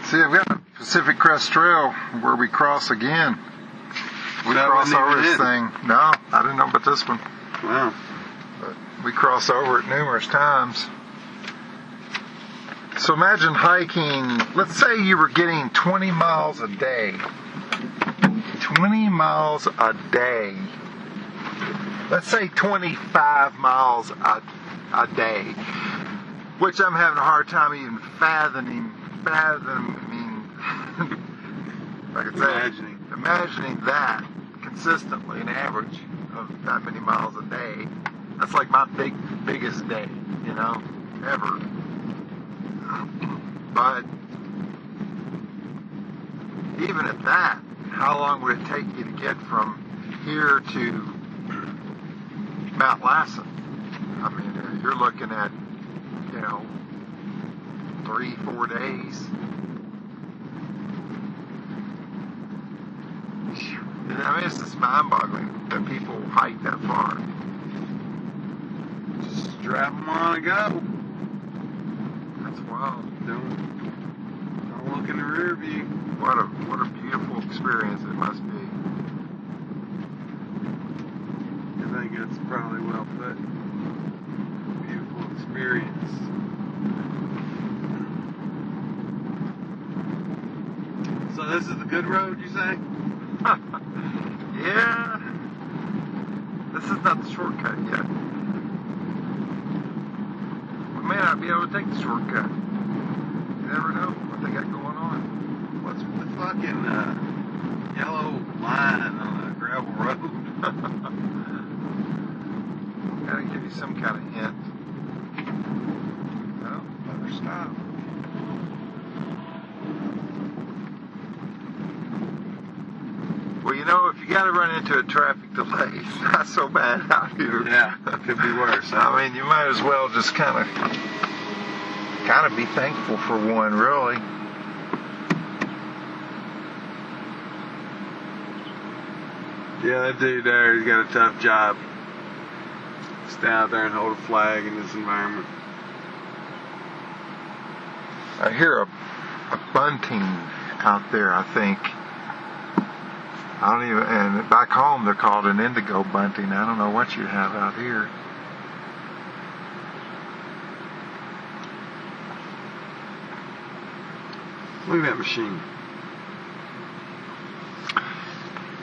See, I've got a Pacific Crest Trail where we cross again. We cross over this thing. No, I didn't know about this one. Wow. But we cross over it numerous times. So imagine hiking, let's say you were getting 20 miles a day. 20 miles a day. Let's say 25 miles a day. Which I'm having a hard time even fathoming, like I said, imagining that consistently, an average of that many miles a day. That's like my biggest day, ever. But even at that, how long would it take you to get from here to Mount Lassen? I mean, you're looking at, 3-4 days. I mean, it's just mind-boggling that people hike that far. Just strap them on and go. That's wild. Don't look in the rear view. What a beautiful experience it must be. I think it's probably well put. Beautiful experience. So this is the good road, you say? Yeah. This is not the shortcut yet. We may not be able to take the shortcut. You never know what they got going on. What's with the fucking yellow line on the gravel road? Gotta give you some kind of hint. No, another stop. Well, if you got to run into a traffic delay, it's not so bad out here. Yeah, it could be worse. I mean, you might as well just kind of be thankful for one, really. Yeah, that dude there, he's got a tough job. Stay out there and hold a flag in this environment. I hear a bunting out there, I think. And back home they're called an indigo bunting. I don't know what you have out here. Look at that machine.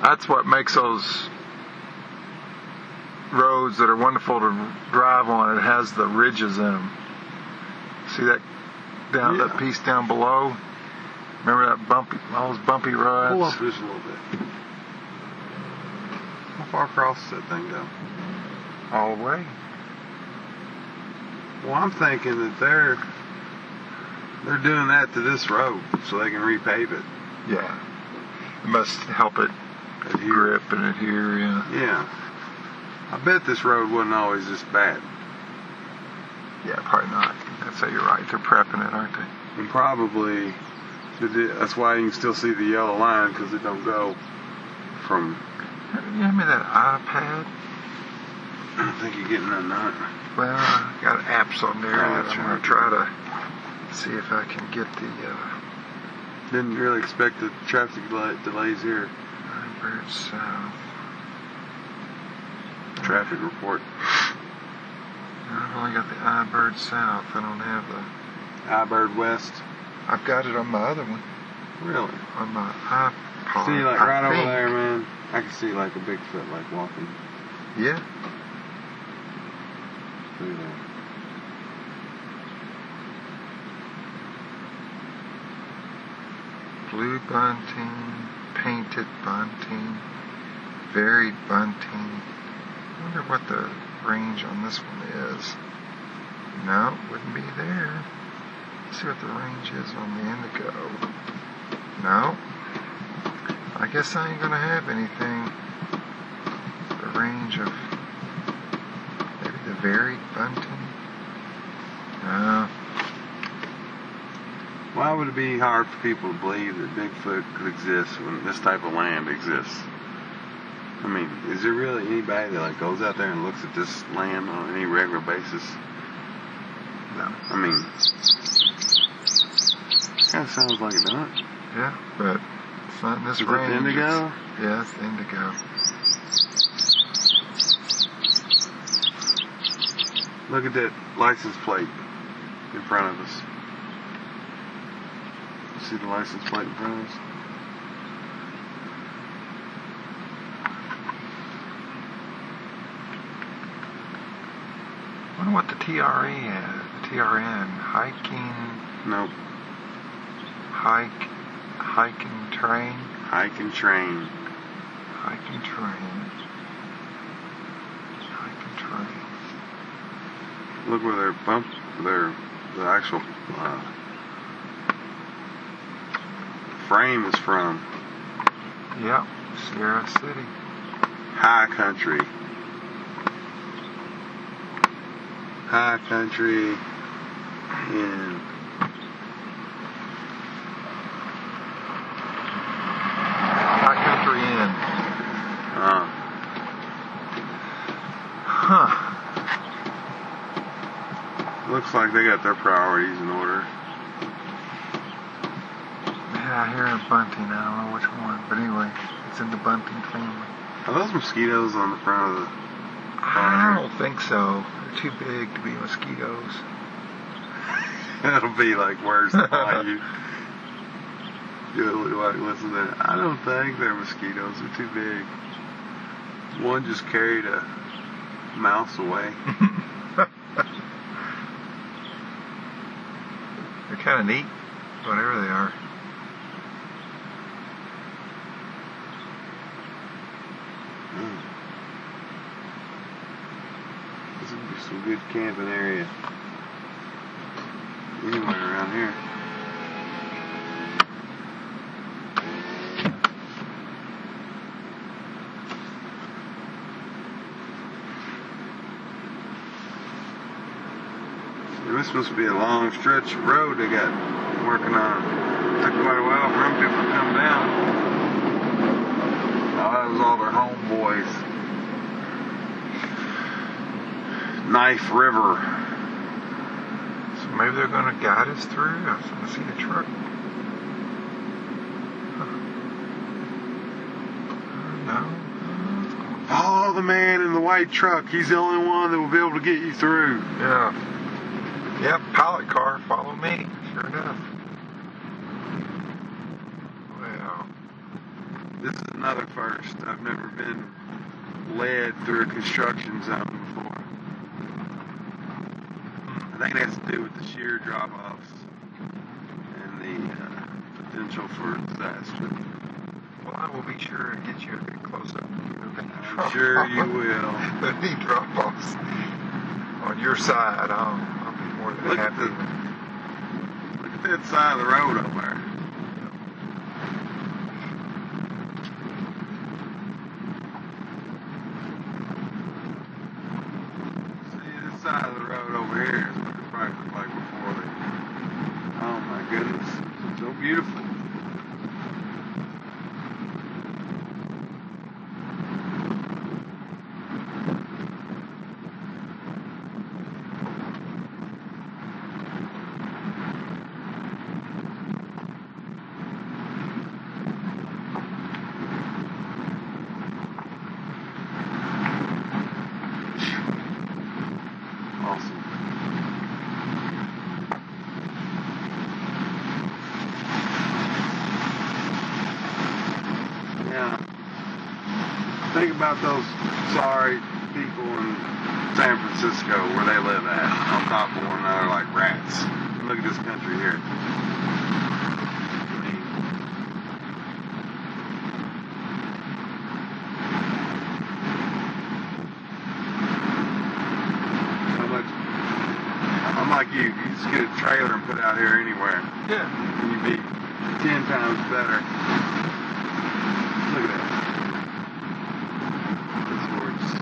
That's what makes those roads that are wonderful to drive on. It has the ridges in them. See that that piece down below? Remember that all those bumpy roads? Pull up just a little bit. How far across does that thing go? All the way. Well, I'm thinking that they're doing that to this road so they can repave it. Yeah. It must help it grip and adhere, yeah. Yeah. I bet this road wasn't always this bad. Yeah, probably not. I'd say you're right. They're prepping it, aren't they? And probably that's why you can still see the yellow line, because it don't go from... You hand me that iPad? I think you're getting that nut. Well, I got apps on there that I'm going to try to see if I can get the... Didn't really expect the traffic delays here. iBird South. Traffic report. I've only got the iBird South. I don't have the... iBird West. I've got it on my other one. Really? On my iPod. See, like right over there, man. I can see like a Bigfoot like walking. Yeah. See that. Blue bunting, painted bunting, varied bunting. I wonder what the range on this one is. No, wouldn't be there. Let's see what the range is on the indigo. No. I guess I ain't gonna have anything. The range of maybe the varied bunting. No. Why would it be hard for people to believe that Bigfoot could exist when this type of land exists? I mean, is there really anybody that goes out there and looks at this land on any regular basis? No. I mean, Kind of sounds like it, doesn't it? Yeah, but it's not in this Is it range. indigo? Yeah, it's indigo. Look at that license plate in front of us. See the license plate in front of us? I wonder what the TRE is. The TRN. Nope. Hiking train. Hiking train. Hiking train. Hiking train. Look where the actual frame is from. Yep, Sierra City. High country. High country in High Country Inn. Huh. Looks like they got their priorities in order. Yeah, here in Bunting. I don't know which one, but anyway, it's in the Bunting family. Are those mosquitoes on the front of the I don't think so. They're too big to be mosquitoes. That'll be like worse than why you like listen to that. I don't think they're mosquitoes. They're too big. One just carried a mouse away. They're kind of neat, whatever they are. This would be some good camping area. Anywhere around here. This must be a long stretch of road they got working on. Took quite a while for them people to come down. Oh, that was all their homeboys. Knife River. So maybe they're going to guide us through. I see the truck. No. Follow the man in the white truck. He's the only one that will be able to get you through. Yeah. Yep, pilot car, follow me. Sure enough. Well. This is another first. I've never been led through a construction zone before. I think it has to do with the sheer drop-offs and the potential for disaster. Well, I will be sure to get you a good close-up. I'm sure you will. Any drop-offs on your side, I'll be more than happy. Look at that side of the road over there. See, this side of the road over here is what it probably looked like before they... Oh my goodness. So beautiful. Awesome. Yeah. Think about those sorry people in San Francisco where they live at, on top of one another like rats. Look at this country here. Like you just get a trailer and put it out here anywhere. Yeah. And you'd be 10 times better. Look at that. That's gorgeous.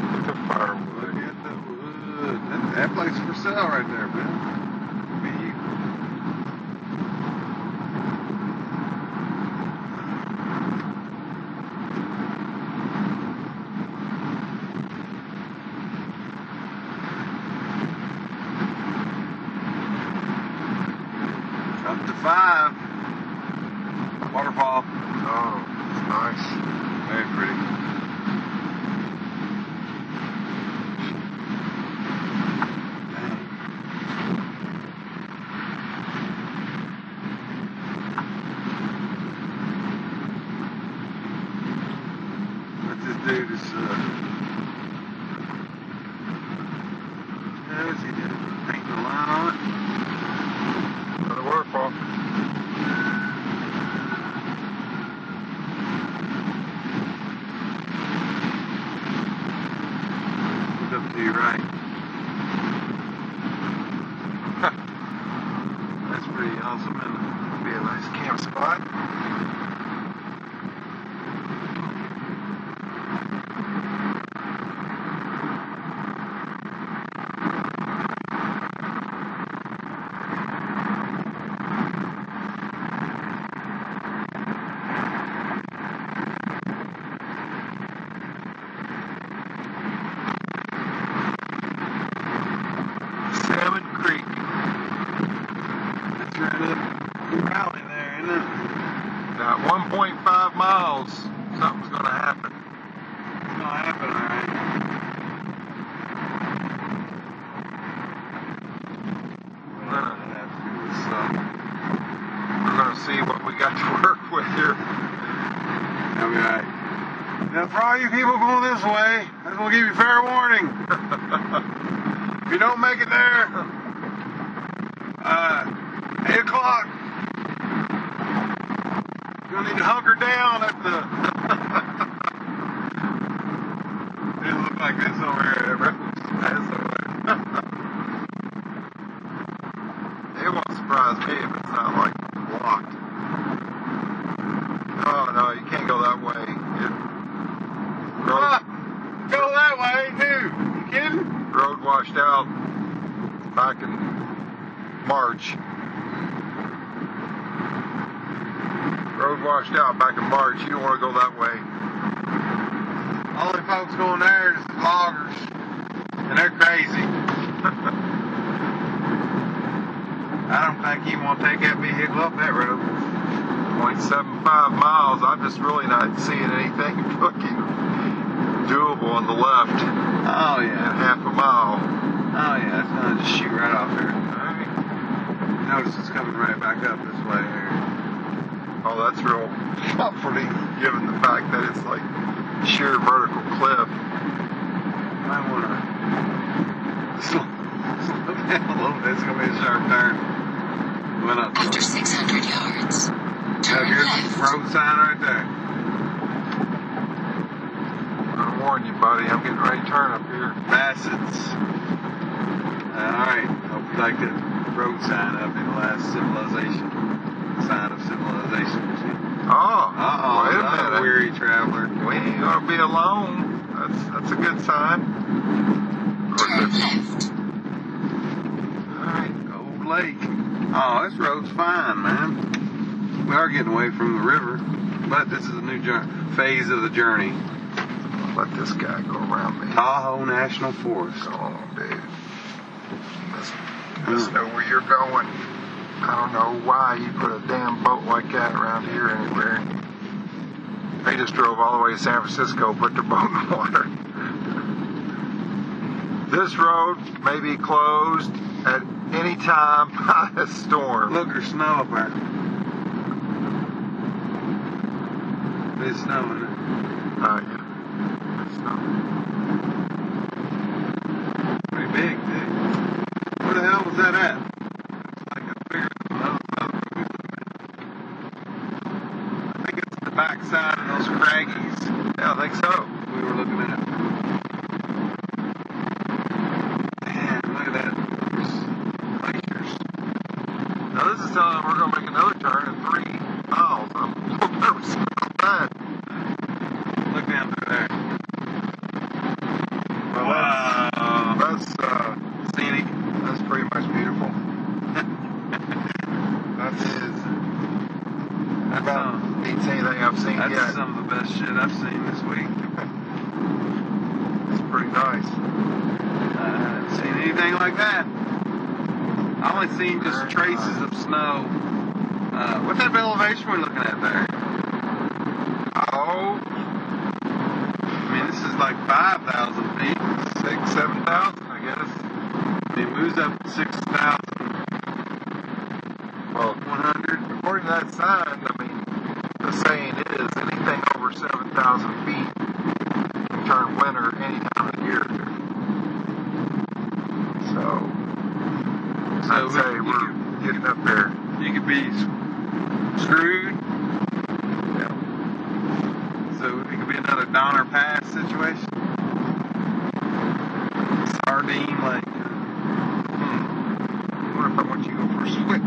Look at the firewood. Look at the wood. That place is for sale right there, man. Be to 5. Waterfall. Oh, it's nice. Very pretty. What's this dude is, what is he doing? Painting a line on it? Another waterfall. It's up to your right. That's pretty awesome, isn't it? Be a nice camp spot. 1.5 miles. Something's going to happen. It's gonna happen, alright. We're going to see what we got to work with here. That'll be alright. Now, for all you people going this way, I just want to give you fair warning. If you don't make it there, 8 o'clock, you're going to need to hunker down at the... It look like this over here. It won't surprise me if it's not like blocked. Oh no, you can't go that way. Go that way too. You kidding? Road washed out back in March. Road washed out back in March. You don't want to go that way. Only folks going there is loggers, and they're crazy. I don't think you want to take that vehicle up that road. 0.75 miles. I'm just really not seeing anything looking doable on the left. Oh In yeah. half a mile. Oh yeah, it's gonna just shoot right off here. Alright. Notice it's coming right back up this way here. Oh, that's real comforting given the fact that it's like sheer vertical cliff. Might wanna slow down a little bit. It's gonna be a sharp turn. Went up. After 600 yards, turn Here's left. the road sign right there. I warn you, buddy, I'm getting ready to turn up here. Bassett's. Alright, hope you like the road sign up in the last civilization. Sign of civilization. Oh, wait a another minute. weary traveler. We ain't gonna be alone. That's a good sign. Turn left. Alright. Old Lake. Oh, this road's fine, man. We are getting away from the river, but this is a new phase of the journey. Let this guy go around me. Tahoe National Forest. Go on, dude. You must know where you're going. I don't know why you put a damn boat like that around here anywhere. They just drove all the way to San Francisco, put their boat in the water. This road may be closed at any time by a storm. Look, there's snow up there. It's snowing. Yeah. Snow. Pretty big, dude. Where the hell was that at? It's like a bigger than another boat. I think it's the backside of those craggies Yeah, I think so. we were looking at. Man, look at that. There's glaciers. Now this is telling them we're going to make another turn in 3 miles. I'm a little nervous about that. Look down through there. Well, Wow. that's Scenic. that's pretty much beautiful. That's That's about beats anything I've seen That's yet. some of the best shit I've seen this week. It's pretty nice. I haven't seen anything like that. I only seen just Very traces nice. of snow What type of elevation are we looking at there? Oh, I mean, this is like 5,000 feet. 6,000, 7,000, I guess. I mean, it moves up to 6,100. Well, according to that sign, I mean, the saying is anything over 7,000 feet can turn winter any time of the year. So I'd say we're getting up there. You could be screwed. Yeah. So it could be another Donner Pass situation. Sardine Lake. I wonder if I want you to go for a swim.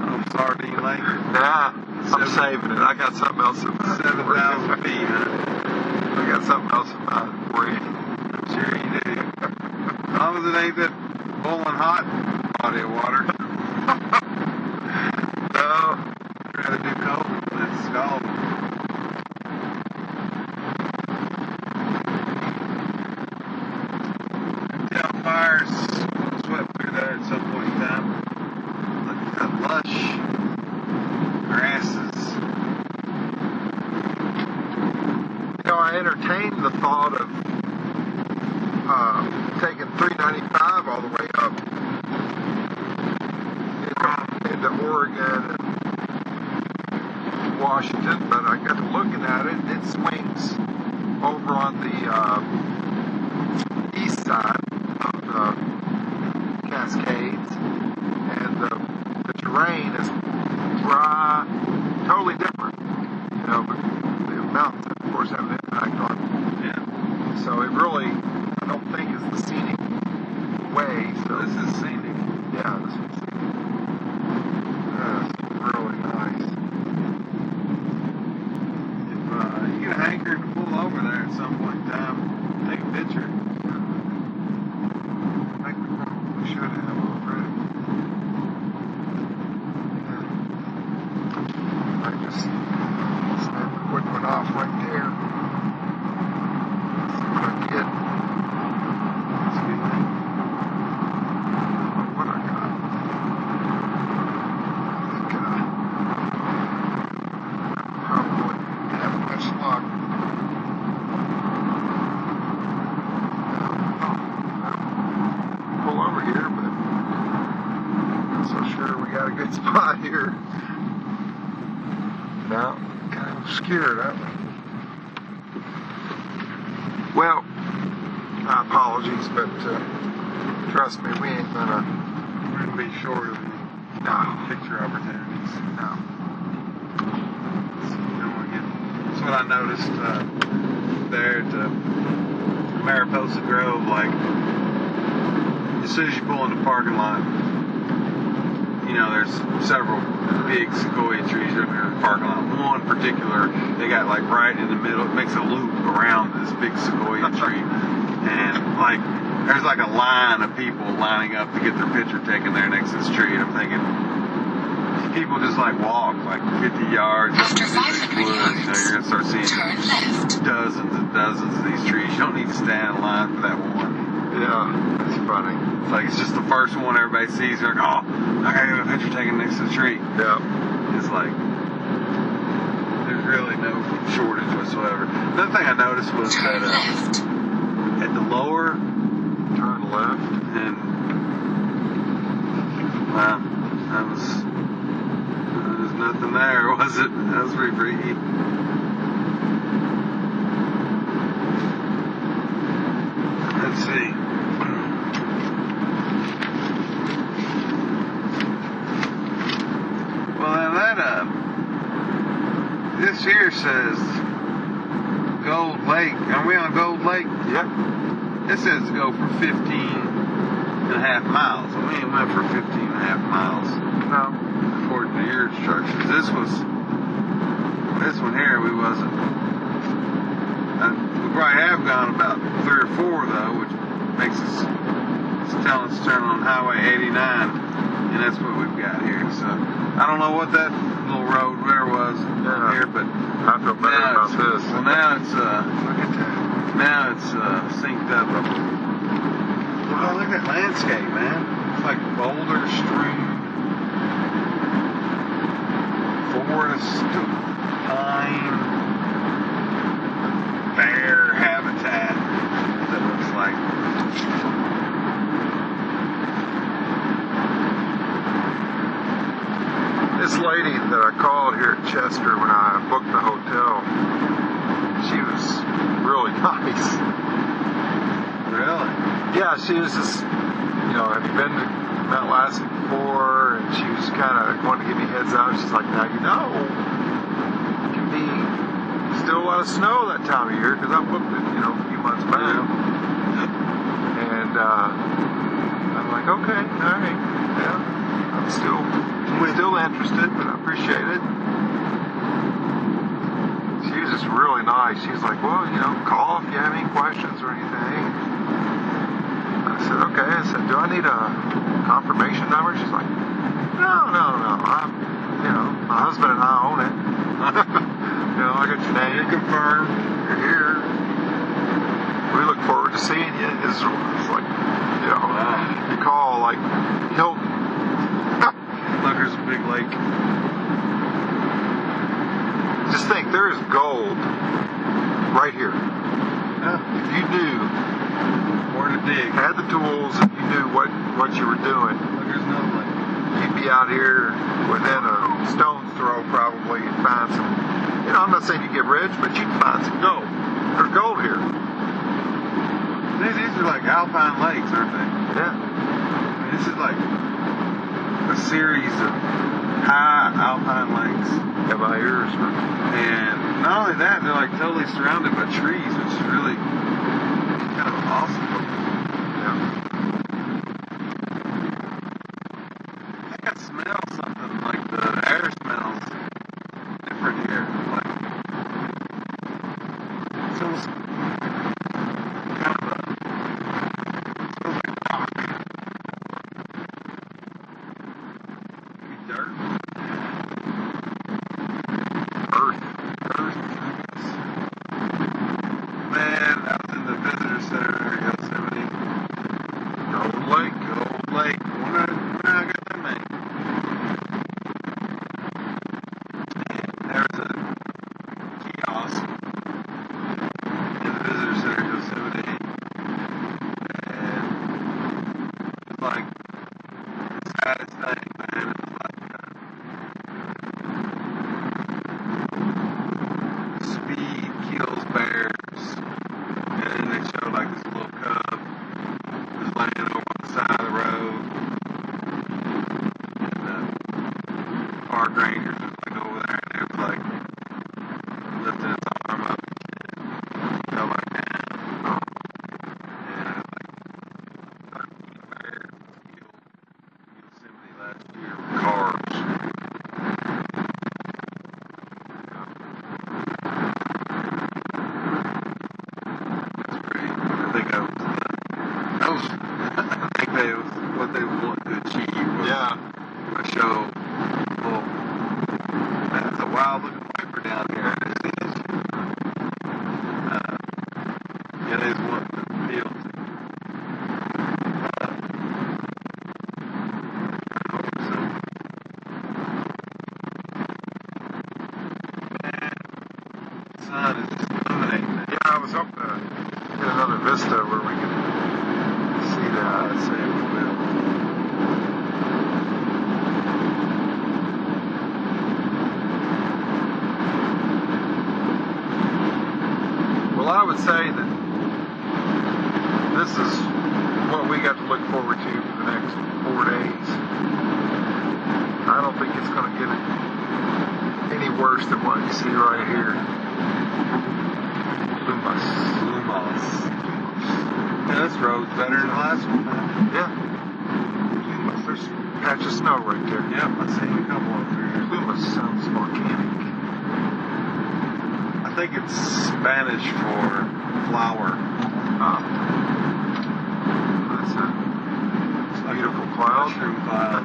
Oh, Sardine Lake. Nah, I'm saving it. I got something else in mind. 7,000 feet, huh? I got something else in mind for you. Sure you do. As long as it ain't that boiling hot body of water. No. I'd rather do cold than that scald. Tell fires swept through there at some point in time. Look at the lush grasses. You know, I entertained the thought of taking 395 all the way up into Oregon and Washington, but I got to looking at it. It swings over on the east side of the Cascades, and the terrain is dry, totally different. You know, but the mountains, of course, have an impact on it. Yeah. So it really, I don't think is the scenic way. So This is scenic. yeah, this is scenic. That's really nice. If you get a hanker to pull over there at some point in time, take a picture. I think we probably should have already. Yeah. I just snap a quick one off right there. See what I get. Excuse me. What I got. I think probably have much luck. Pull over here, but not so sure we got a good spot here. No, kind of obscured, aren't we? Well, apologies, but trust me, we ain't gonna. We're going to be short of any No, picture opportunities. no. You don't want to get. That's what I noticed there at Mariposa Grove. Like, as soon as you pull in the parking lot, you know, there's several big sequoia trees over here in the parking lot. One particular, they got like right in the middle. It makes a loop around this big sequoia tree, and like there's like a line of people lining up to get their picture taken there next to this tree. And I'm thinking, people just like walk like 50 yards up After through this 500 woods. You know, you're gonna start seeing turn left. dozens and dozens of these trees. You don't need to stand in line for that one. Yeah, that's funny. It's like it's just the first one everybody sees. They're like, oh, I gotta get a picture taken next to the tree. Yeah. It's like there's really no shortage whatsoever. Another thing I noticed was Turn that left. at the lower Turn left. and wow, there's nothing there, was it? That was pretty freaky. Let's see. Well, now that this here says Gold Lake. Are we on Gold Lake? Yep. It says to go for 15.5 miles. We ain't went for 15.5 miles No. according to your instructions. This one here we wasn't. We probably have gone about 3 or 4 though, which makes us. It's telling us to turn on Highway 89, and that's what we've got here. So I don't know what that little road there was Yeah. here, but I feel better now about it's, this. well, now it's Look at that. now it's synced up. Wow, look at that landscape, man. It's like boulder strewn. lady that I called here at Chester when I booked the hotel, she was really nice. Really? Yeah, she was just, have you been to Mount Lassen before? And she was kind of wanting to give me a heads up. She's like, now it can be still a lot of snow that time of year because I booked it, a few months back. And I'm like, okay, all right, yeah, I'm still interested, but I appreciate it. She was just really nice. She was like, well, call if you have any questions or anything. I said, okay. I said, do I need a confirmation number? She's like, no. My husband and I own it. I got your name. You're confirmed. You're here. We look forward to seeing you in Israel. It's like, you call like Hilton. Look, there's a big lake. Just think, there is gold right here. Yeah. If you knew, Where to dig. had the tools, if you knew what you were doing, Look, there's no lake. you'd be out here within a stone's throw probably and find some, I'm not saying you get rich, but you'd find some gold. There's gold here. These are like alpine lakes, aren't they? Yeah. This is like a series of high alpine lakes. Yeah, my ears were. And not only that, they're like totally surrounded by trees, which is really kind of awesome. Yeah. I think I smell something like the air smells different here. Like it's almost kind of it smells like rock. Maybe dirt. Earth. Man, I was in the visitor center in Yosemite. Gold Lake. Gold Lake. When I got that name. And there was a kiosk in the visitor center in Yosemite. And it's like the saddest thing, man. It was like speed kills bears. And then they showed like this little cub was laying over on the side of the road. And the park rangers was like over there and it was like lifting its arm up and fell like down. And it was like 13 bears killed in Yosemite last year with cars. That's great. I think that was I think that was what they wanted to achieve. Was Yeah. a show. Well, that's a wild looking viper down here. Yeah, they just want the field to. So, man, the sun is just illuminating it. Yeah, I was hoping to get another vista where we could see that. I'd say we will. Well, I would say that this is what we got to look forward to for the next 4 days. I don't think it's going to get any worse than what you see right here. Lumos. Yeah, this road's better than the last one. Yeah. Lumos. There's a patch of snow right there. Yep, I've seen a couple of through here. Lumos sounds volcanic. I think it's Spanish for flower. That's a It's like beautiful a cloud. mushroom cloud.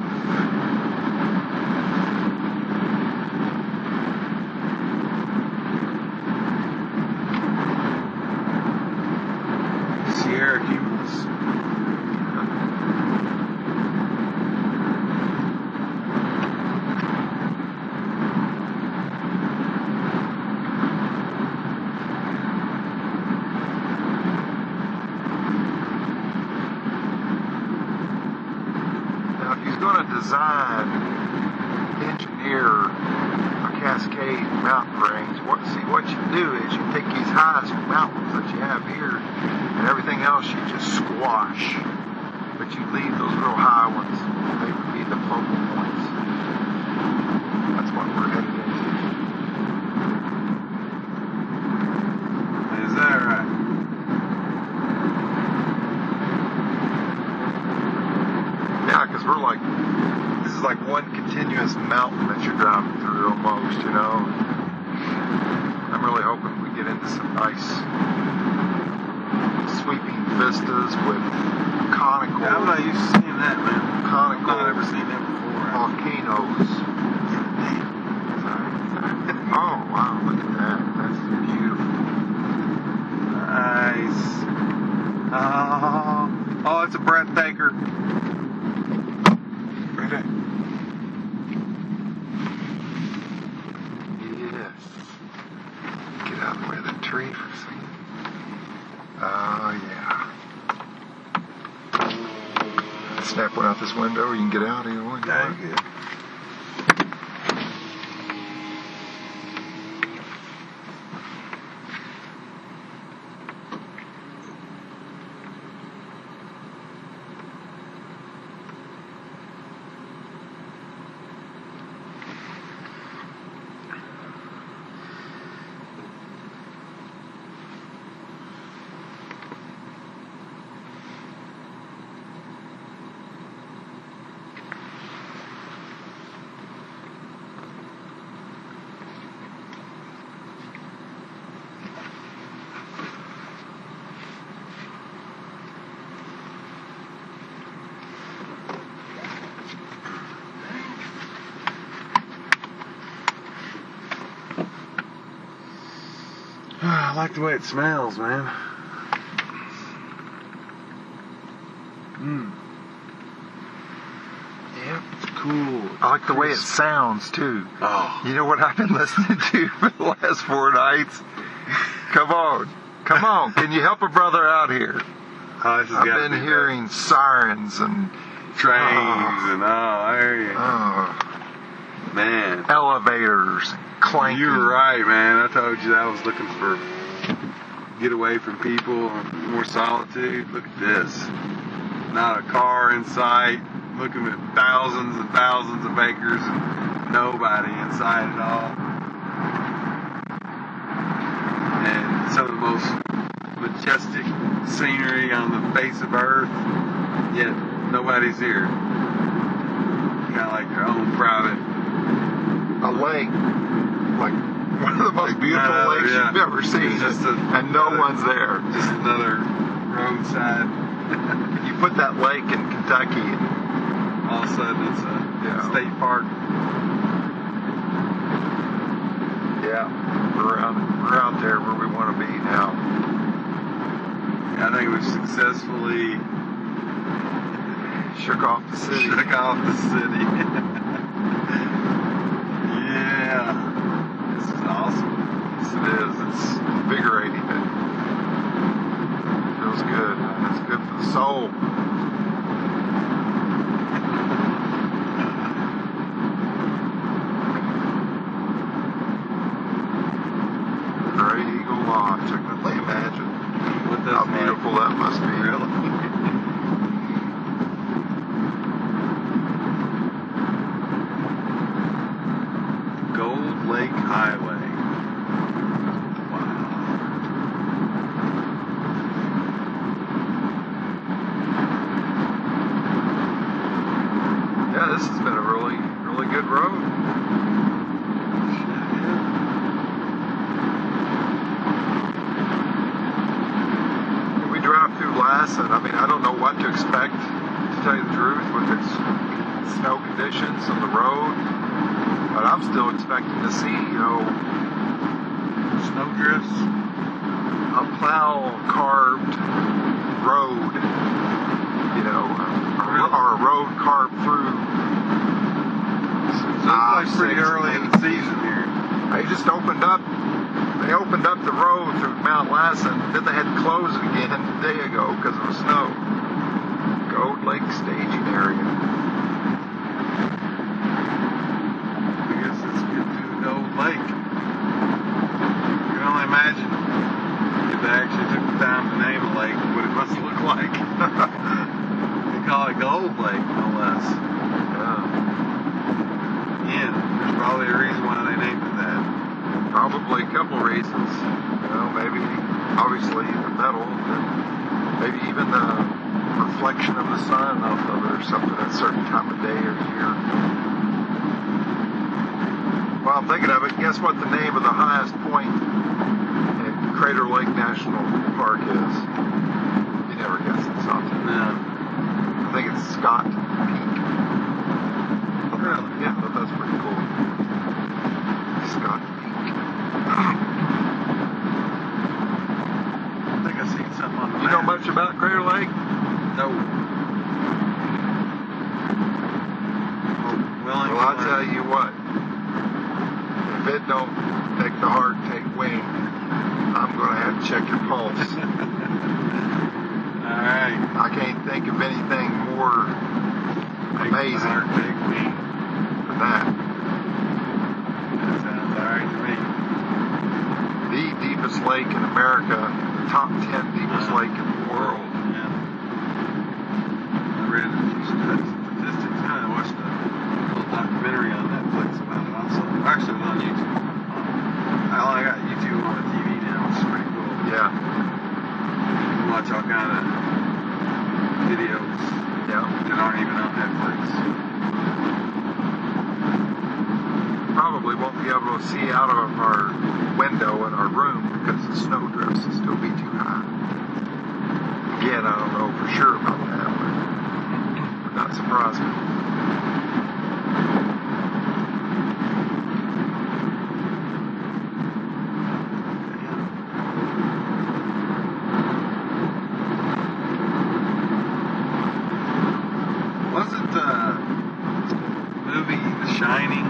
Sierra Cumulus. Now, if he's going to design, engineer near a Cascade mountain range. What you do is you take these highest mountains that you have here, and everything else you just squash. But you leave those real high ones. They would be the focal points. That's what we're headed into. Is that right? Yeah, because this is like one continuous mountain that you're driving through almost, you know. I'm really hoping we get into some nice sweeping vistas with conical. Yeah, I'm not used to seeing that, man. Conical I've never seen that before. volcanoes. Oh, wow, look at that. That's beautiful. Nice. Oh, it's a breathtaker. Right there. Yes. Get out of the way of the tree for a second. Oh, yeah. Snap one out this window. You can get out either one. Yeah, you're good. I like the way it smells, man. Yep. It's cool. I like the way it sounds, too. Oh. You know what I've been listening to for the last 4 nights? Come on. Come on. Can you help a brother out here? Oh, this has I've gotta been be hearing sirens and trains and there you go. Man. elevators clanking. You were right, man. I told you that I was looking for get away from people, more solitude. Look at this. Not a car in sight. Looking at thousands and thousands of acres and nobody in sight at all. And some of the most majestic scenery on the face of Earth, yet nobody's here. Kind of like their own private. A lake, like one of the most beautiful lakes yeah. you've ever seen, It's just and no one's there. Just another roadside. You put that lake in Kentucky, and All of a sudden it's a Yeah. state park. yeah, we're out there where we want to be now. I think we've successfully Shook off the city. shook off the city. Yeah. This is awesome. Yes, it is. It's invigorating. It feels good. It's good for the soul. Great Eagle Lodge. I can only imagine What how that's beautiful that must be. Really? Gold Lake Highway. Wow. Yeah, this has been a really, really good road. We drive through Lassen. I mean, I don't know what to expect, to tell you the truth, with its snow conditions on the road. But I'm still expecting to see, Snowdrifts. a plow-carved road, or a road carved through. So it's like pretty early in the season here. They just opened up the road through Mount Lassen, then they had to close it again a day ago because of the snow. Gold Lake staging area. We shadow, and maybe even the reflection of the sun off of it or something at a certain time of day or year. While I'm thinking of it, guess what the name of the highest point in Crater Lake National Park is? You never guess it, something. No. I think it's Scott Peak. Really? Yeah, but that's pretty cool. Scott Peak. I think I seen something on the You know map. much about Crater Lake? No. Willing Well, I'll tell you what. If it don't make the heart take wing, I'm going to have to check your pulse. All right. I can't think of anything more amazing than that. That sounds all right to me. The deepest lake in America, the top 10 deepest lake in the world. Yeah. I read a few statistics. I watched a little documentary on Netflix about it also. Actually, it was on YouTube. I got YouTube on the TV now, which is pretty cool. Yeah, You can watch all kind of videos yeah. that aren't even on Netflix. Probably won't be able to see out of our window in our room because the snow drifts will still be too high. Again, I don't know for sure about that, but it would not surprise me. Wasn't the movie The Shining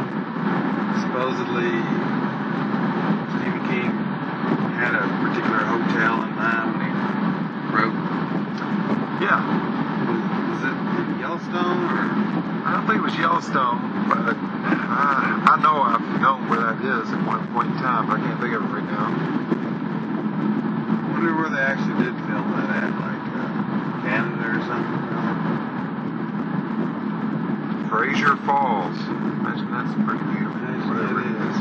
supposedly Stephen King had a particular hotel in mind when he wrote? Yeah, Was it in Yellowstone or? I don't think it was Yellowstone, but I know I've known where that is at one point in time, but I can't think of it right now. I wonder where they actually did film that at, like Canada or something. Fraser Falls. Imagine that's pretty beautiful. Whatever it is.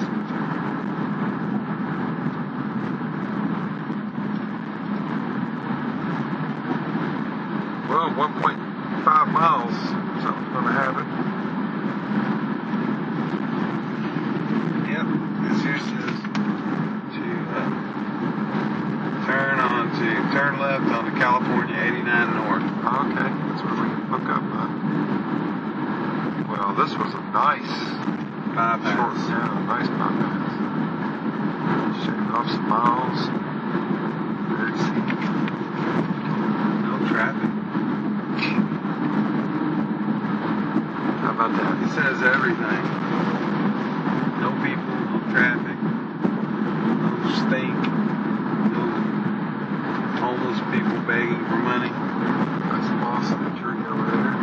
Well, 1.5 miles. Something's going to happen. Yep, this here says to turn left onto California 89 North. Okay, that's where we can hook up, huh? Well, this was a nice short, Bypass. yeah, nice bypass. Shaved off some miles. Very scenic. No traffic. How about that? It says everything. No people, no traffic, no stink, no homeless people begging for money. That's some awesome tree over there.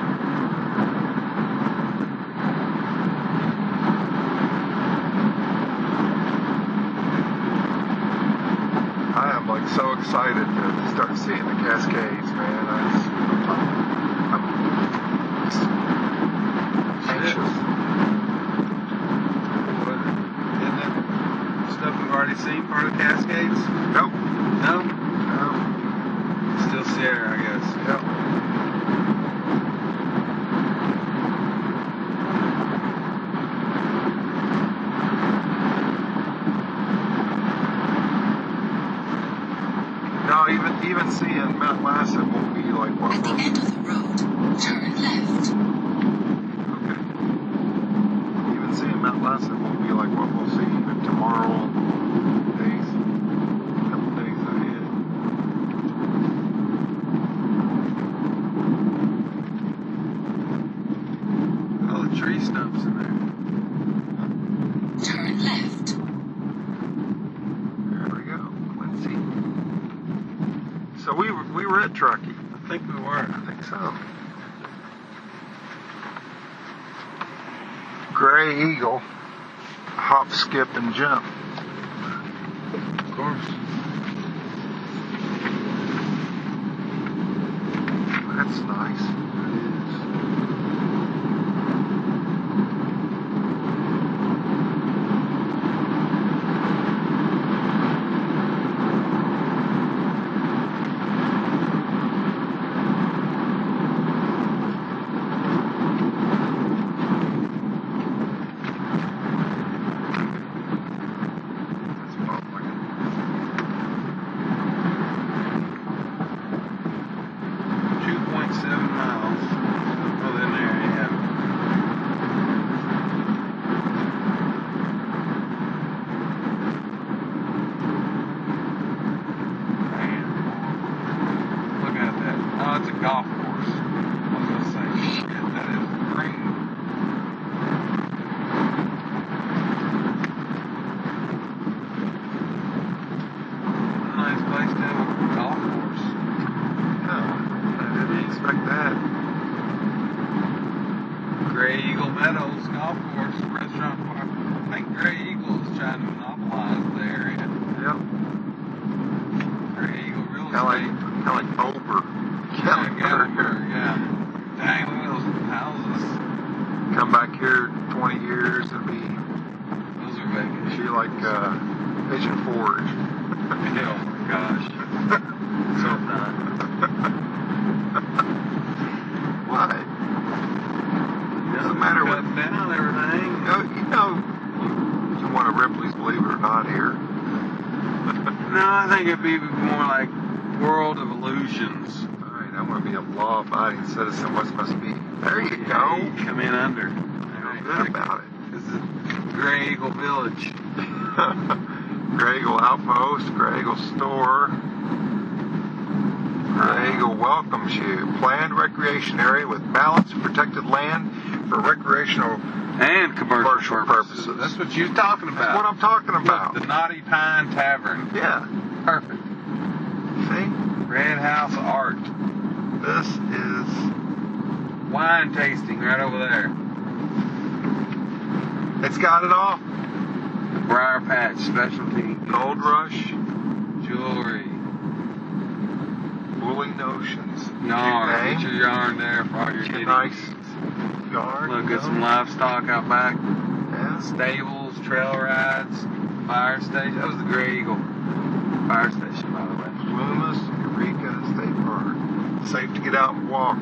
I am like so excited to start seeing the Cascades, man. I'm anxious. What? Isn't it stuff we've already seen, part of Cascades? Nope. No? No. Still Sierra, I guess. Yep. No, even seeing Mount Lassen won't be like what At the we're... end of the road, turn left. Okay. Even seeing Mount Lassen won't be like what we'll see even tomorrow, couple days ahead. All the tree stumps in there. Turn left. There we go, Quincy. So we were at Truckee. I think we were. I think so. Gray Eagle, hop, skip, and jump. Of course. That's nice. That is. Coast Golf Course, Restaurant Park. I think Gray Eagle is trying to monopolize the area. Yep. Gray Eagle Real Kind Estate. of like Ober. Gatlinburg, yeah. Dang, look at those houses. Come back here 20 years and be Those are vacant. she like Pigeon Forge. Oh my gosh. So not. What? Doesn't matter what. Cut down everything. You want a Ripley's Believe It or Not here. No, I think it'd be more like World of Illusions. Alright, I want to be a law-abiding citizen. What's supposed to be? There you Yeah, go. you come in under. Feel good about it. This is Gray Eagle Village. Gray Eagle Outpost, Gray Eagle Store. Gray Eagle welcomes you. Planned recreation area with balanced protected land for recreational. And commercial purposes. That's what you're talking about. That's what I'm talking about. Look, the Naughty Pine Tavern. Yeah. Perfect. See? Red House Art. This is Wine tasting right over there. it's got it all. Briar Patch Specialty. Gold Rush, Jewelry. Woolly Notions. Yarn. Okay. Get your yarn there for all your Get kitties. nice yard. Look, you get know? some livestock out back. Yeah. Stables, trail rides, fire station. That was the Gray Eagle fire station, by the way. Loomis, Eureka State Park. Safe to get out and walk.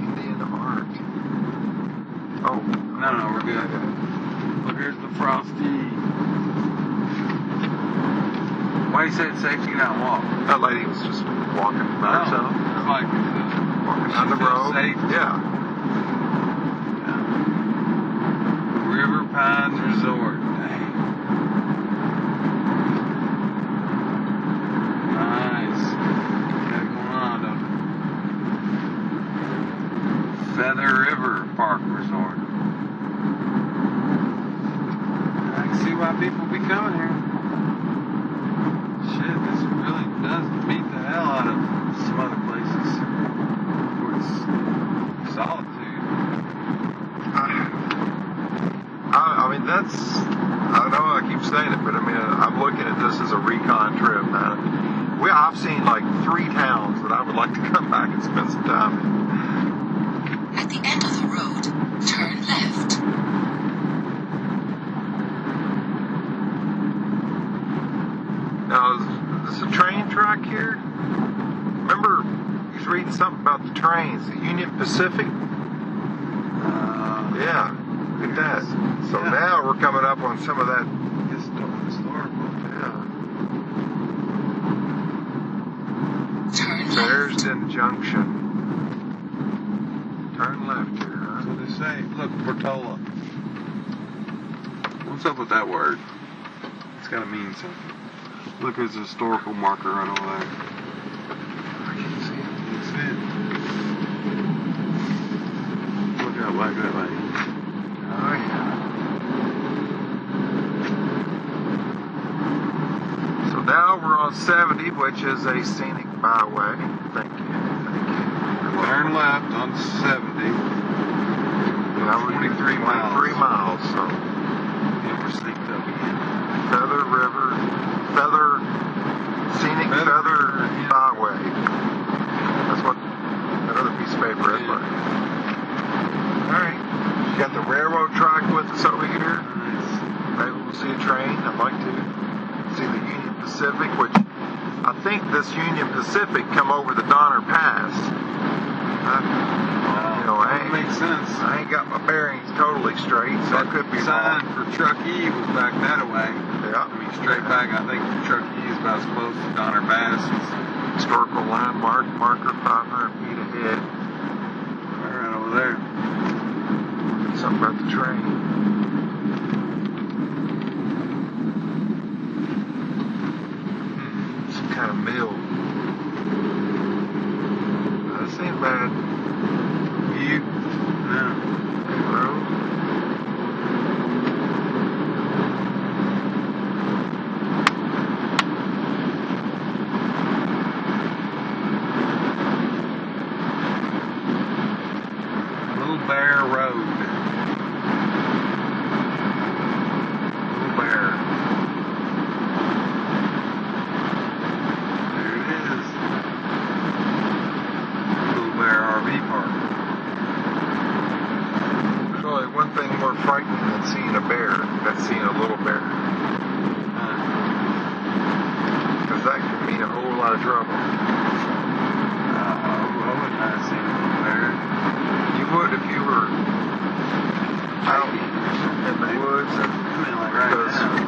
Indian art. Oh. No, we're good. Look, here's the Frosty. Why you say it's safe to get out and walk? That lady was just walking by herself. It's like Walking she down the feels road. safe. Yeah. River Pines Resort. Dang. Nice. Got it going on, don't it? Feather River Park Resort. I can see why people be coming here. Shit, this really does beat the hell out of some other places. Where it's solitude. I mean, that's, I know I keep saying it, but I mean, I'm looking at this as a recon trip, man. I've seen like 3 towns that I would like to come back and spend some time in. At the end of the road, turn left. Now, is this a train track here? Remember, you was reading something about the trains, the Union Pacific? Yeah, look at that. So Yeah. now we're coming up on some of that. Historical. Yeah. Turn left. Bearsden Junction. Turn left here, huh? That's what they say. Look, Portola. What's up with that word? It's got to mean something. Look, there's a historical marker right over there. I can't see it. You see it? Look out like that way. Oh, yeah. So now we're on 70, which is a scenic byway. Thank you. Turn left on 70. Now we're 23 miles. 23 miles, so. Yeah, we're sneaked up again. Feather River, Scenic Feather Feather River, yeah. Byway. That's what that other piece of paper is. Yeah. Alright. You got the railroad track with us over here. Nice. Maybe we'll see a train. I'd like to see the Union Pacific, which I think this Union Pacific come over the Donner Pass. You know, That makes sense. I ain't got my bearings totally straight, so I could be sign wrong. for Truckee was back that way. Yeah. I mean, straight back, I think Truckee is about as close to Donner Pass as Historical landmark, marker 500 feet ahead. right over there. Something about the train. Some kind of mill. This ain't bad. You? No. Road. Little Bear Road.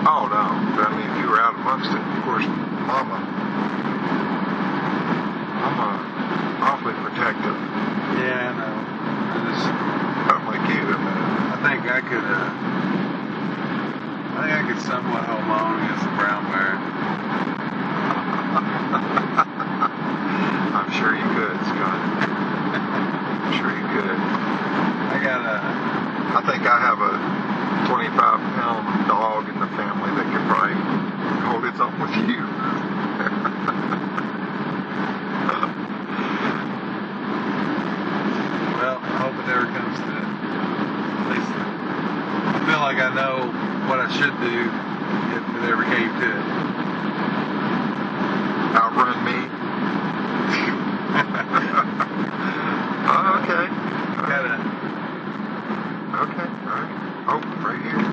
Oh no, but I mean, if you were out amongst it, of course, Mama, awfully protective. Yeah, I know. I'm like you in that. I think I could somewhat hold my own against the brown bear. I'm sure you could, Scott. I'm sure you could. I think I have a 25-pound dog in the family that could probably hold its own with you. Well, I hope it never comes to it. At least I feel like I know what I should do if it ever came to it. Outrun me. Oh, okay. Gotta. Okay, all right. Oh, right here.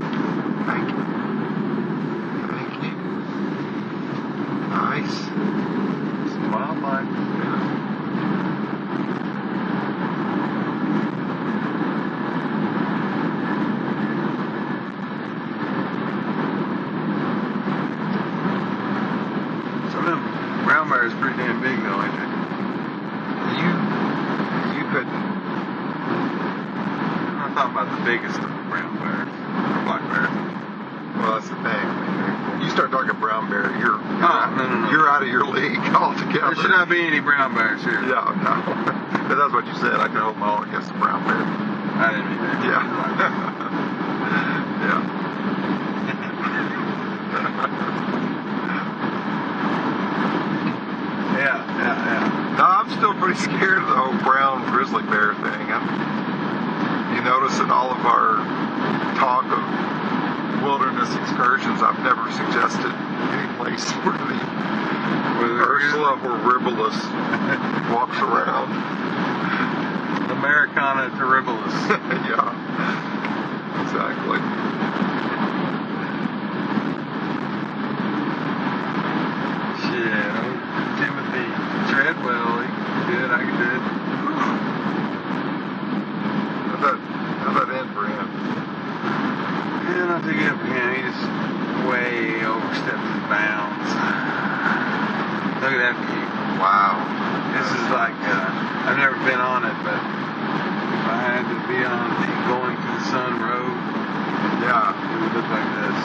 Thank you. Thank you. Nice. Some wildlife. Yeah. Some of them brown bears pretty damn big though, ain't they? You couldn't. I'm not talking about the biggest of the brown bears or black bears. Well, that's the thing. When you start talking brown bear, No. you're out of your league altogether. There should not be any brown bears here. Yeah, no. But that's what you said. I can hold my own against the brown bear. I didn't mean that. Yeah. Yeah. Yeah. No, I'm still pretty scared of the whole brown grizzly bear thing. You notice in all of our talk of wilderness excursions, I've never suggested any place where the Ursula horribilis walks around. Americana terribilis. Yeah, exactly. Shit, old Timothy Treadwell, he did, I did. How'd that end for him? Yeah, not too good for him. He just way overstepped his bounds. Look at that view. Wow. This is like, I've never been on it, but if I had to be on the Going to the Sun Road, Yeah. it would look like this.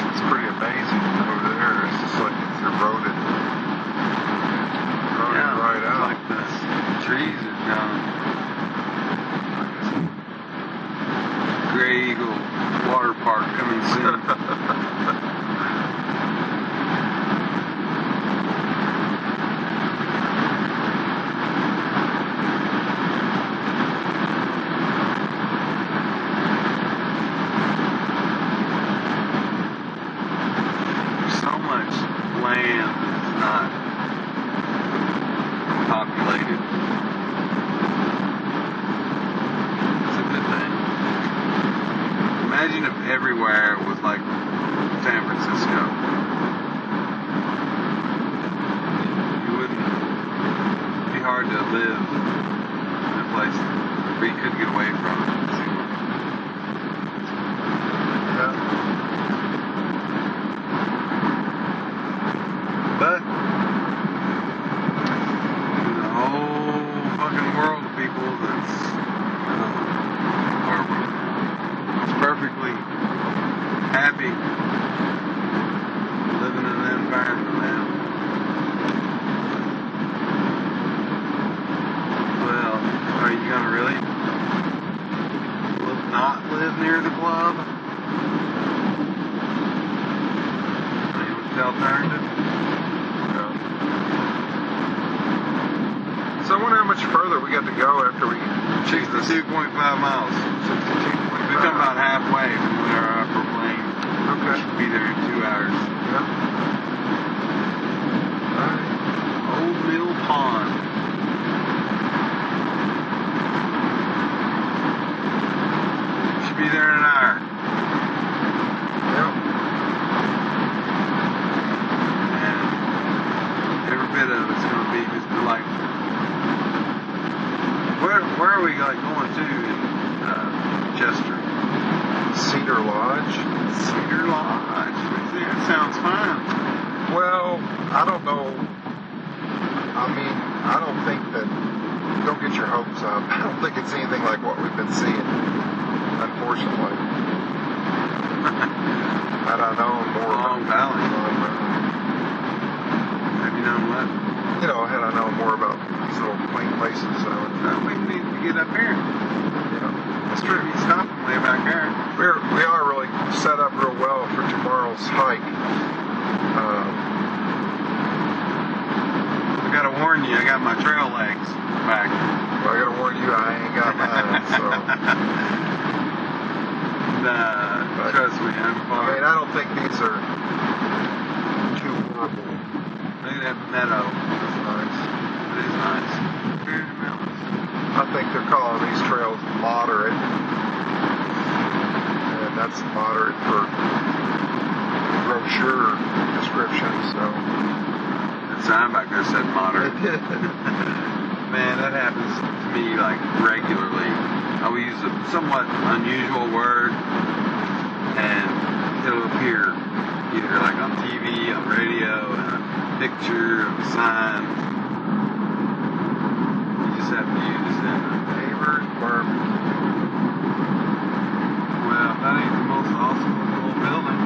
It's pretty amazing over there. It's just like it's eroded right it's out. like the trees are gone. Gray Eagle Water Park coming soon. There's so much land that's not populated. It's a good thing. Imagine if everywhere was like San Francisco. You wouldn't. It'd be hard to live in a place where you couldn't get away from it. Yeah. But there's a whole fucking world of people that's perfectly happy living in that environment, man. Well, are you gonna really not live near the club? I mean, what's the alternative? So I wonder how much further we got to go after we achieve this. 62.5 miles. We've come about halfway from where our upper plane. Okay. Should be there in 2 hours. Yeah. All right. Old Mill Pond. Should be there in an hour. we like going to in Chester? Cedar Lodge. Cedar Lodge. That sounds fun. Well, I don't know. I mean, I don't think that. Don't get your hopes up. I don't think it's anything like what we've been seeing, unfortunately. Had I known more Long Valley. Have you known what? You know, had I known more about these little quaint places, I would. We need to get up here. Yeah, that's true. You stop way back there. We are really set up real well for tomorrow's hike. I gotta warn you, I got my trail legs back. Well, I gotta warn you, I ain't got mine, so. Nah, trust me, I'm I far. mean, I don't think these are too horrible. Look at that meadow. That's nice. It is nice. Here in the mountains. I think they're calling these trails moderate. And that's moderate for brochure description, so. That sign back there said moderate. Man, that happens to me like regularly. I will use a somewhat unusual word and it'll appear either like on TV, on radio, in a picture, a sign. You just have to use it. Neighbors Barbecue. Well, that ain't the most awesome little building.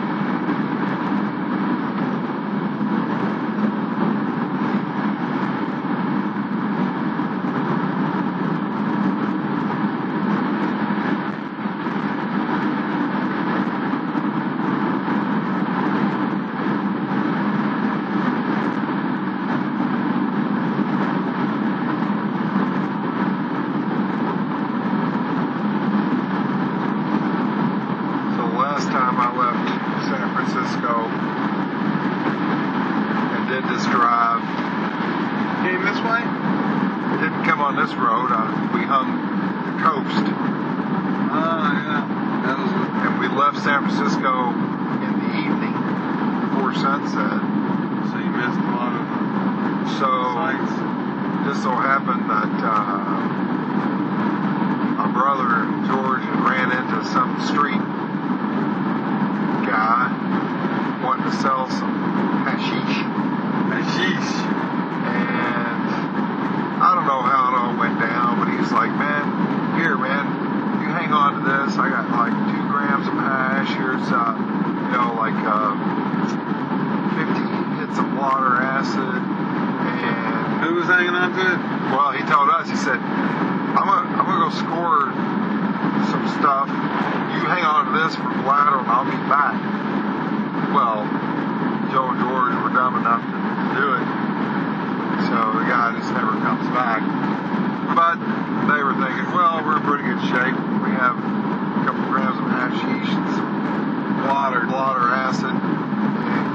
This road, we hung the coast. Yeah. And we left San Francisco in the evening before sunset. So you missed a lot of sights. Just so happened that my brother George ran into some street guy wanting to sell some hashish. And I don't know how it all went down, but he was like, man, here, man, you hang on to this. I got like 2 grams of hash. Here's, 50 hits of water acid. And who was hanging on to it? Well, he told us, he said, I'm gonna go score some stuff. You hang on to this for collateral and I'll be back. Well, Joe and George were dumb enough to do it. So the guy just never comes back. But they were thinking, well, we're in pretty good shape. We have a couple grams of hashish and some water acid. And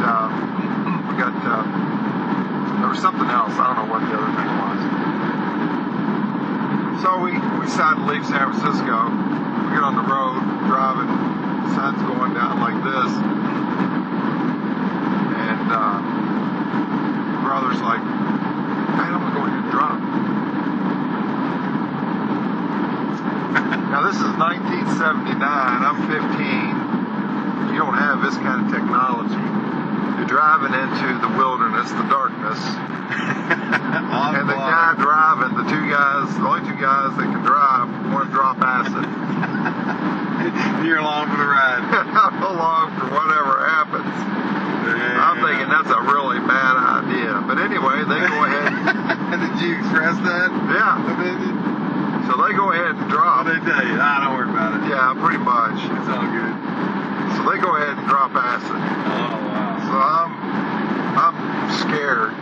we got, there was something else. I don't know what the other thing was. So we decided to leave San Francisco. We get on the road, driving. The sun's going down like this. And brother's like, man, I'm gonna go ahead and drop. Now this is 1979, I'm 15. You don't have this kind of technology. You're driving into the wilderness, the darkness. And the guy driving, the only two guys that can drive, want to drop acid. You're along for the ride. I'm along for whatever happens. Yeah. I'm thinking that's a really bad idea. But anyway, they go ahead. Did you express that? Yeah. So they go ahead and drop. What did they tell you? Don't worry about it. Yeah, pretty much. It's all good. So they go ahead and drop acid. Oh, wow. So I'm scared.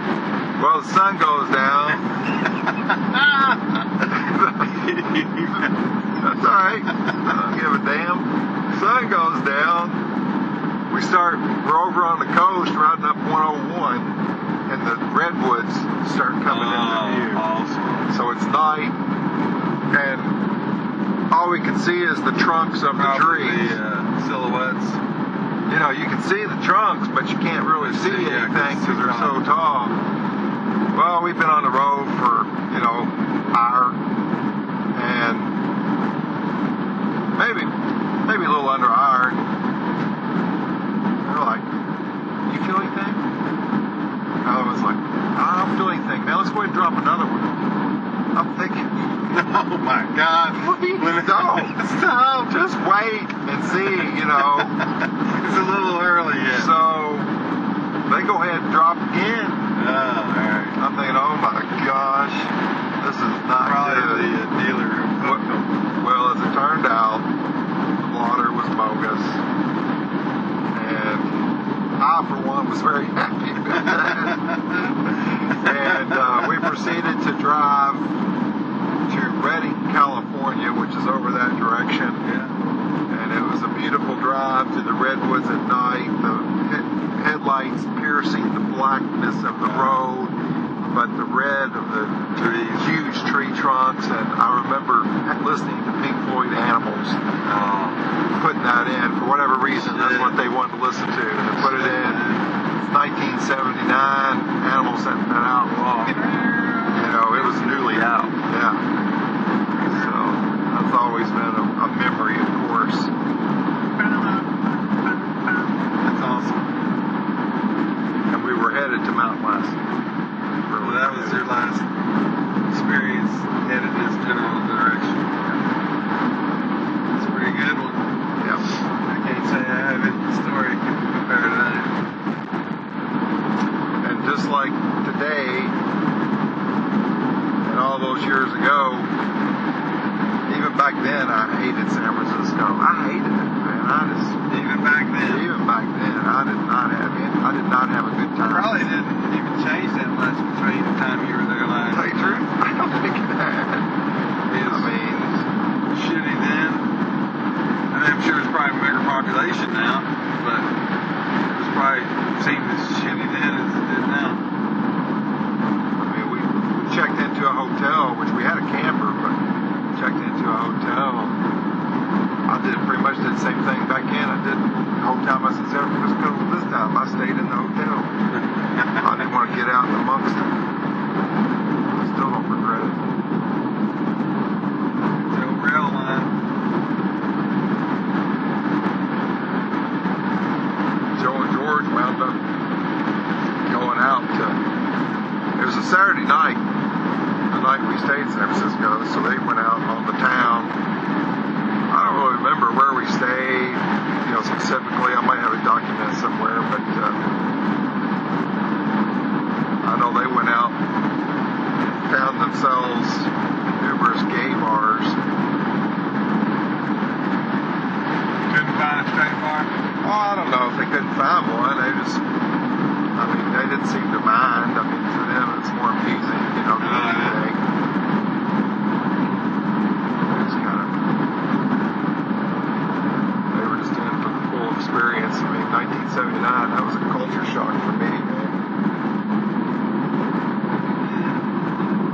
Well, the sun goes down. That's all right. I don't give a damn. Sun goes down. We're over on the coast riding up 101, and the redwoods start coming into view. Awesome. So it's night, and all we can see is the trunks of the trees. The silhouettes. You know, you can see the trunks, but you can't really see anything because they're so tall. Well, we've been on the road for, an hour, and Don't. Stop. Just wait and see, you know. It's a little early yet. So they go ahead and drop again. Oh, alright. I'm thinking, oh my gosh, this is not Probably good. the dealer who hooked them. Well, as it turned out, the blotter was bogus. And I, for one, was very happy with that. And we proceeded to drive to Redding, California, which is over that direction. Yeah. And it was a beautiful drive to the redwoods at night, the headlights piercing the blackness of the road, but the red of the huge tree trunks. And I remember listening to Pink Floyd Animals, putting that in. For whatever reason, that's what they wanted to listen to. And they put it in. It's 1979. Animals sent that out long. You know, it was newly out. Yeah. So that's always been a memory, of course. That's awesome. And we were headed to Mount West. Well, that was your last experience headed in this general direction. It's a pretty good one. Yeah. I can't say I have any story compared to that. And just like today, and all those years ago, even back then, I hated San Francisco. I hated it, man. Even back then. I did not have a good time. Probably didn't even change that much between the time you were there last. Tell you the truth, I don't think it had. It was shitty then. I mean, I'm sure it's probably a bigger population now, but it was probably seemed as shitty then as it did now. I mean, we checked into a hotel, which we had a camper, but checked into a hotel. I pretty much did the same thing back in. I did the whole time I was in San Francisco. This time I stayed in the hotel. I didn't want to get out amongst them. I still don't regret it. The old rail line. Joe and George wound up going out to, it was a Saturday night, the night we stayed in San Francisco, so they went out on the town. I don't really remember where we stayed, you know, specifically. I might have it documented somewhere, but I know they went out, found themselves numerous gay bars. Couldn't find a straight bar. Oh, I don't know if they couldn't find one. They just, I mean, they didn't seem to mind. I mean, for them, it's more amusing, you know, than anything. It's kind of, they were just in for the full experience. I mean, 1979, that was a culture shock for me, man.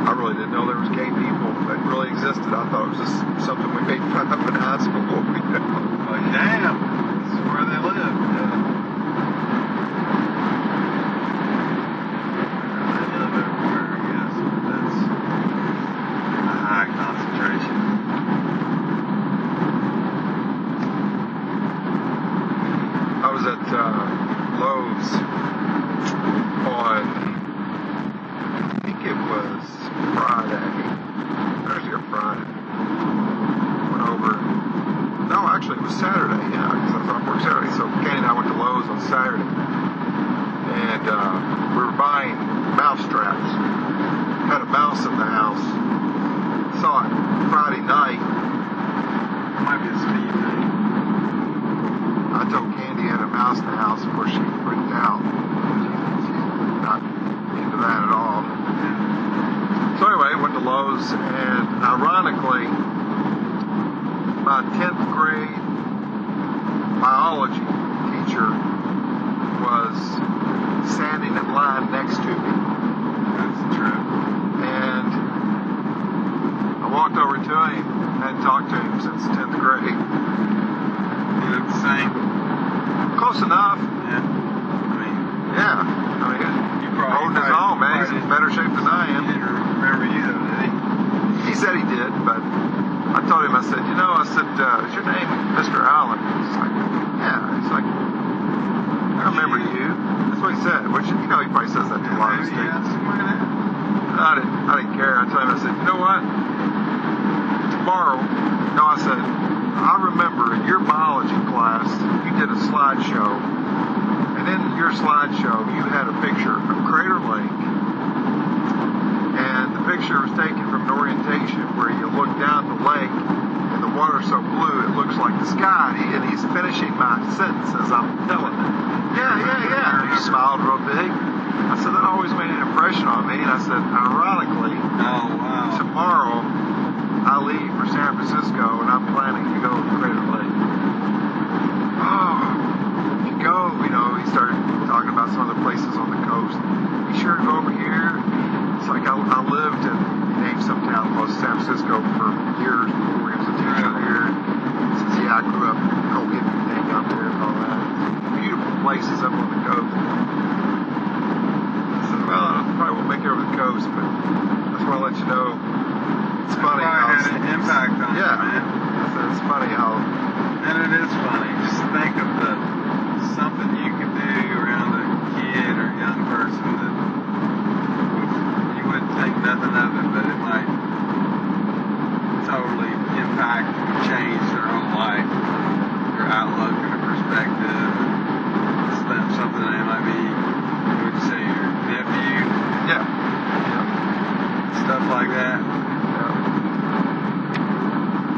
I really didn't know there was gay people that really existed. I thought it was just something we made fun of in high school, you know. Like, damn, this is where they live. Yeah. They live everywhere, I guess, but that's a high concentration. I was at Lowe's on, I think it was Thursday or Friday. Went over, no, actually it was Saturday, yeah, because I was off work Saturday. So Kenny and I went to Lowe's on Saturday. And we were buying mouse traps. Had a mouse in the house. Saw it Friday night. Might be a speed thing. I told Candy had a mouse in the house. Of course, she freaked out. She's not into that at all. So anyway, went to Lowe's, and ironically, my 10th grade biology teacher was standing in line next to me. That's true. And I walked over to him, hadn't talked to him since 10th grade. You look the same. Close enough. Yeah. Yeah. I mean, You probably holding his own, man. He's in better shape than I He am. didn't remember you though, did he? He said he did, but I told him, I said, you know, is your name Mr. Allen? He's like, yeah. He's like, I remember you. That's what he said. Which, you know, he probably says that to a lot of Maybe you students. asked him like that. I didn't care. I told him, I said, you know what? Tomorrow, No, I said, I remember in your biology class, you did a slideshow, and in your slideshow, you had a picture of Crater Lake, and the picture was taken from an orientation where you look down the lake, and the water's so blue, it looks like the sky, and he's finishing my sentence as I'm telling him. Yeah. He smiled real big. I said, that always made an impression on me, and I said, ironically, Oh, wow. tomorrow